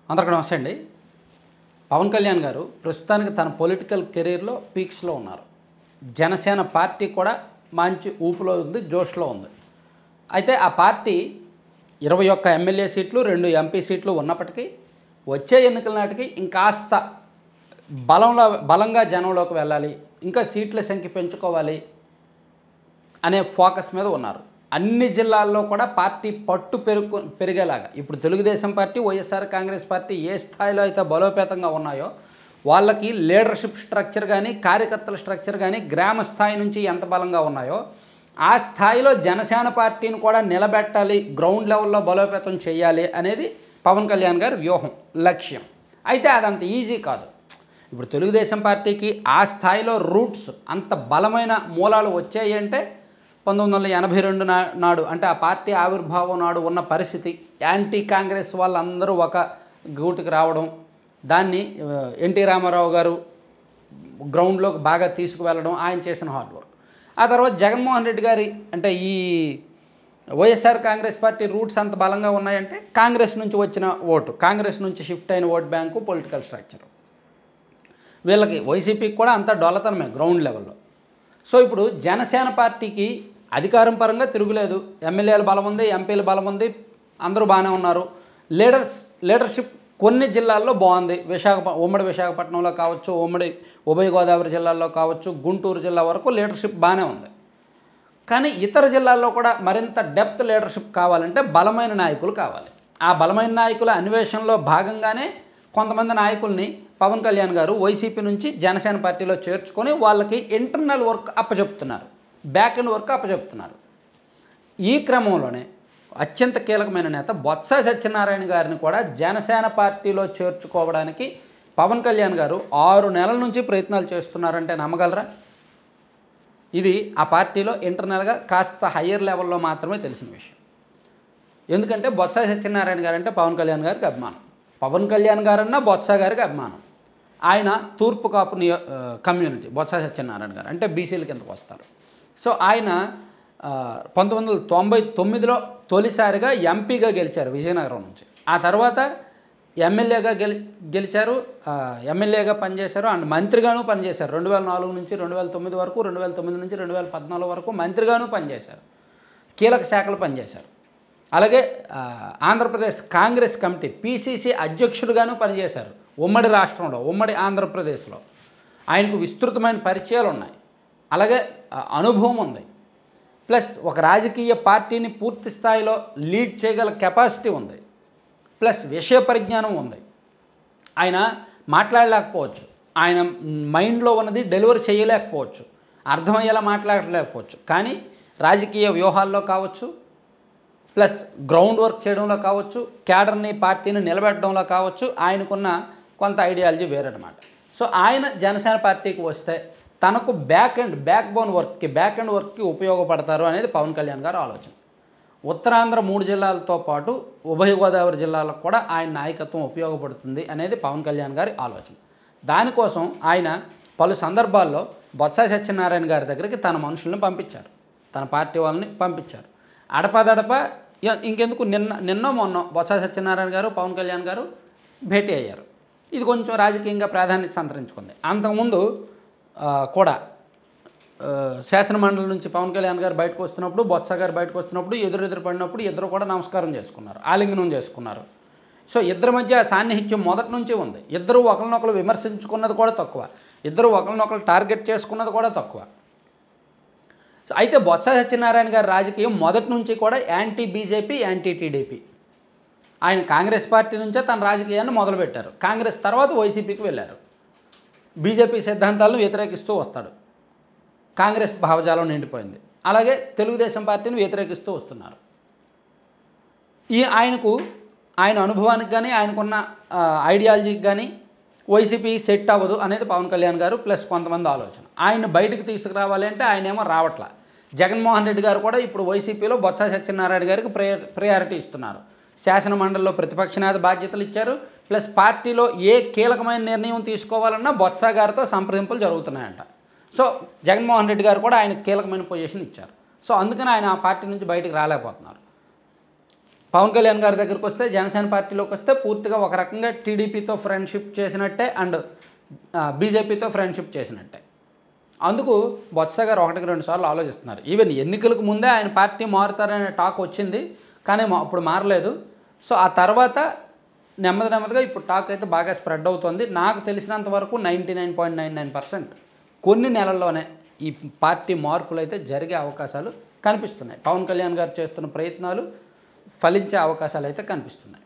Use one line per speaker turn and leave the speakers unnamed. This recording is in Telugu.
అందరికీ నమస్తే అండి. పవన్ కళ్యాణ్ గారు ప్రస్తుతానికి తన పొలిటికల్ కెరీర్లో పీక్స్లో ఉన్నారు. జనసేన పార్టీ కూడా మంచి ఊపులో ఉంది, జోష్లో ఉంది. అయితే ఆ పార్టీ 21 ఎమ్మెల్యే సీట్లు 2 ఎంపీ సీట్లు ఉన్నప్పటికీ వచ్చే ఎన్నికల నాటికి ఇంకాస్త బలంగా జనంలోకి వెళ్ళాలి, ఇంకా సీట్ల సంఖ్య పెంచుకోవాలి అనే ఫోకస్ మీద ఉన్నారు. అన్ని జిల్లాల్లో కూడా పార్టీ పట్టు పెరిగేలాగా ఇప్పుడు తెలుగుదేశం పార్టీ, వైఎస్ఆర్ కాంగ్రెస్ పార్టీ ఏ స్థాయిలో అయితే బలోపేతంగా ఉన్నాయో వాళ్ళకి లీడర్షిప్ స్ట్రక్చర్ కానీ, కార్యకర్తల స్ట్రక్చర్ కానీ గ్రామ స్థాయి నుంచి ఎంత బలంగా ఉన్నాయో ఆ స్థాయిలో జనసేన పార్టీని కూడా నిలబెట్టాలి, గ్రౌండ్ లెవెల్లో బలోపేతం చేయాలి అనేది పవన్ కళ్యాణ్ గారి వ్యూహం, లక్ష్యం. అయితే అదంత ఈజీ కాదు. ఇప్పుడు తెలుగుదేశం పార్టీకి ఆ స్థాయిలో రూట్స్, అంత బలమైన మూలాలు వచ్చాయి అంటే 1982 నాడు, అంటే ఆ పార్టీ ఆవిర్భావం నాడు ఉన్న పరిస్థితి, యాంటీ కాంగ్రెస్ వాళ్ళందరూ ఒక గూటికి రావడం, దాన్ని ఎన్టీ రామారావు గారు గ్రౌండ్లోకి బాగా తీసుకువెళ్ళడం, ఆయన చేసిన హార్డ్ వర్క్. ఆ తర్వాత జగన్మోహన్ రెడ్డి గారి, అంటే ఈ వైఎస్ఆర్ కాంగ్రెస్ పార్టీ రూట్స్ అంత బలంగా ఉన్నాయంటే కాంగ్రెస్ నుంచి వచ్చిన ఓటు, కాంగ్రెస్ నుంచి షిఫ్ట్ అయిన ఓట్ బ్యాంకు, పొలిటికల్ స్ట్రక్చర్, వీళ్ళకి వైసీపీకి కూడా అంత డొల్లతనమే గ్రౌండ్ లెవెల్లో. సో ఇప్పుడు జనసేన పార్టీకి అధికారం పరంగా తిరుగులేదు, ఎమ్మెల్యేల బలం ఉంది, ఎంపీల బలం ఉంది, అందరూ బాగానే ఉన్నారు. లీడర్షిప్ కొన్ని జిల్లాల్లో బాగుంది. ఉమ్మడి విశాఖపట్నంలో కావచ్చు, ఉభయ గోదావరి జిల్లాల్లో కావచ్చు, గుంటూరు జిల్లా వరకు లీడర్షిప్ బాగానే ఉంది. కానీ ఇతర జిల్లాల్లో కూడా మరింత డెప్త్ లీడర్షిప్ కావాలంటే బలమైన నాయకులు కావాలి. ఆ బలమైన నాయకుల అన్వేషణలో భాగంగానే కొంతమంది నాయకుల్ని పవన్ కళ్యాణ్ గారు వైసీపీ నుంచి జనసేన పార్టీలో చేర్చుకొని వాళ్ళకి ఇంటర్నల్ వర్క్ అప్పచెప్తున్నారు, బ్యాక్ ఎండ్ వర్క్ అప్పచెప్తున్నారు. ఈ క్రమంలోనే అత్యంత కీలకమైన నేత బొత్స సత్యనారాయణ గారిని కూడా జనసేన పార్టీలో చేర్చుకోవడానికి పవన్ కళ్యాణ్ గారు 6 నెలల నుంచి ప్రయత్నాలు చేస్తున్నారంటే నమ్మగలరా? ఇది ఆ పార్టీలో ఇంటర్నల్గా కాస్త హయ్యర్ లెవెల్లో మాత్రమే తెలిసిన విషయం. ఎందుకంటే బొత్స సత్యనారాయణ గారు అంటే పవన్ కళ్యాణ్ గారికి అభిమానం, పవన్ కళ్యాణ్ గారన్నా బొత్స గారికి అభిమానం. ఆయన తూర్పు కాపు కమ్యూనిటీ బొత్స సత్యనారాయణ గారు అంటే బీసీల కిందకు వస్తారు. సో ఆయన 1999లో తొలిసారిగా ఎంపీగా గెలిచారు విజయనగరం నుంచి. ఆ తర్వాత ఎమ్మెల్యేగా గెలిచారు, ఎమ్మెల్యేగా పనిచేశారు అండ్ మంత్రిగాను పనిచేశారు. 2004 నుంచి 2009 వరకు, 2009 నుంచి 2014 వరకు మంత్రిగాను పనిచేశారు, కీలక శాఖలు పనిచేశారు. అలాగే ఆంధ్రప్రదేశ్ కాంగ్రెస్ కమిటీ పీసీసీ అధ్యక్షుడిగాను పనిచేశారు. ఉమ్మడి రాష్ట్రంలో, ఉమ్మడి ఆంధ్రప్రదేశ్లో ఆయనకు విస్తృతమైన పరిచయాలు ఉన్నాయి, అలాగే అనుభవం ఉంది. ప్లస్ ఒక రాజకీయ పార్టీని పూర్తి స్థాయిలో లీడ్ చేయగల కెపాసిటీ ఉంది, ప్లస్ విషయ పరిజ్ఞానం ఉంది. ఆయన మాట్లాడలేకపోవచ్చు, ఆయన మైండ్లో ఉన్నది డెలివరీ చేయలేకపోవచ్చు, అర్థమయ్యేలా మాట్లాడలేకపోవచ్చు, కానీ రాజకీయ వ్యూహాల్లో కావచ్చు, ప్లస్ గ్రౌండ్ వర్క్ చేయడంలో కావచ్చు, క్యాడర్ని పార్టీని నిలబెట్టడంలో కావచ్చు, ఆయనకున్న కొంత ఐడియాలజీ వేరనమాట. సో ఆయన జనసేన పార్టీకి వస్తే తనకు బ్యాక్ ఎండ్ వర్క్కి ఉపయోగపడతారు అనేది పవన్ కళ్యాణ్ గారు ఆలోచన. ఉత్తరాంధ్ర 3 జిల్లాలతో పాటు ఉభయ గోదావరి జిల్లాలకు కూడా ఆయన నాయకత్వం ఉపయోగపడుతుంది అనేది పవన్ కళ్యాణ్ గారి ఆలోచన. దానికోసం ఆయన పలు సందర్భాల్లో బొత్స సత్యనారాయణ గారి దగ్గరికి తన మనుషుల్ని పంపించారు, తన పార్టీ వాళ్ళని పంపించారు. అడపాదడప ఇంకెందుకు నిన్న మొన్న బొత్స సత్యనారాయణ గారు పవన్ కళ్యాణ్ గారు భేటీ అయ్యారు. ఇది కొంచెం రాజకీయంగా ప్రాధాన్యత సంతరించుకుంది. అంతకుముందు కూడా శాసనమండలి నుంచి పవన్ కళ్యాణ్ గారు బయటకు వస్తున్నప్పుడు, బొత్స గారు బయటకు వస్తున్నప్పుడు ఎదురు పడినప్పుడు ఇద్దరు కూడా నమస్కారం చేసుకున్నారు, ఆలింగనం చేసుకున్నారు. సో ఇద్దరి మధ్య సాన్నిహిత్యం మొదటి నుంచి ఉంది. ఇద్దరు ఒకరినొకరు విమర్శించుకున్నది కూడా తక్కువ, ఇద్దరు ఒకరినొకరు టార్గెట్ చేసుకున్నది కూడా తక్కువ. సో అయితే బొత్స సత్యనారాయణ గారి రాజకీయం మొదటి నుంచి కూడా యాంటీ బీజేపీ, యాంటీ టీడీపీ. ఆయన కాంగ్రెస్ పార్టీ నుంచే తన రాజకీయాన్ని మొదలుపెట్టారు. కాంగ్రెస్ తర్వాత వైసీపీకి వెళ్ళారు. బీజేపీ సిద్ధాంతాలను వ్యతిరేకిస్తూ వస్తాడు, కాంగ్రెస్ భావజాలం నిండిపోయింది. అలాగే తెలుగుదేశం పార్టీని వ్యతిరేకిస్తూ వస్తున్నారు. ఆయన అనుభవానికి కానీ, ఆయనకున్న ఐడియాలజీకి కానీ వైసీపీ సెట్ అవ్వదు అనేది పవన్ కళ్యాణ్ గారు ప్లస్ కొంతమంది ఆలోచన. ఆయన బయటకు తీసుకురావాలి అంటే ఆయన ఏమో రావట్లా. జగన్మోహన్ రెడ్డి గారు కూడా ఇప్పుడు వైసీపీలో బొత్స సత్యనారాయణ గారికి ప్రయారిటీ ఇస్తున్నారు. శాసన మండలిలో ప్రతిపక్ష నేత బాధ్యతలు ఇచ్చారు, ప్లస్ పార్టీలో ఏ కీలకమైన నిర్ణయం తీసుకోవాలన్నా బొత్స గారితో సంప్రదింపులు జరుగుతున్నాయంట. సో జగన్మోహన్ రెడ్డి గారు కూడా ఆయనకు కీలకమైన పొజిషన్ ఇచ్చారు. సో అందుకని ఆయన ఆ పార్టీ నుంచి బయటకు రాలేకపోతున్నారు. పవన్ కళ్యాణ్ గారి దగ్గరికి వస్తే, జనసేన పార్టీలోకి వస్తే పూర్తిగా ఒక రకంగా టీడీపీతో ఫ్రెండ్షిప్ చేసినట్టే అండ్ బీజేపీతో ఫ్రెండ్షిప్ చేసినట్టే. అందుకు బొత్స గారు 1-2 సార్లు ఆలోచిస్తున్నారు. ఈవెన్ ఎన్నికలకు ముందే ఆయన పార్టీ మారుతారనే టాక్ వచ్చింది, కానీ అప్పుడు మారలేదు. సో ఆ తర్వాత నెమ్మదిగా ఇప్పుడు టాక్ అయితే బాగా స్ప్రెడ్ అవుతుంది. నాకు తెలిసినంత వరకు 99.99% కొన్ని నెలల్లోనే ఈ పార్టీ మార్పులు అయితే జరిగే అవకాశాలు కనిపిస్తున్నాయి. పవన్ కళ్యాణ్ గారు చేస్తున్న ప్రయత్నాలు ఫలించే అవకాశాలు అయితే కనిపిస్తున్నాయి.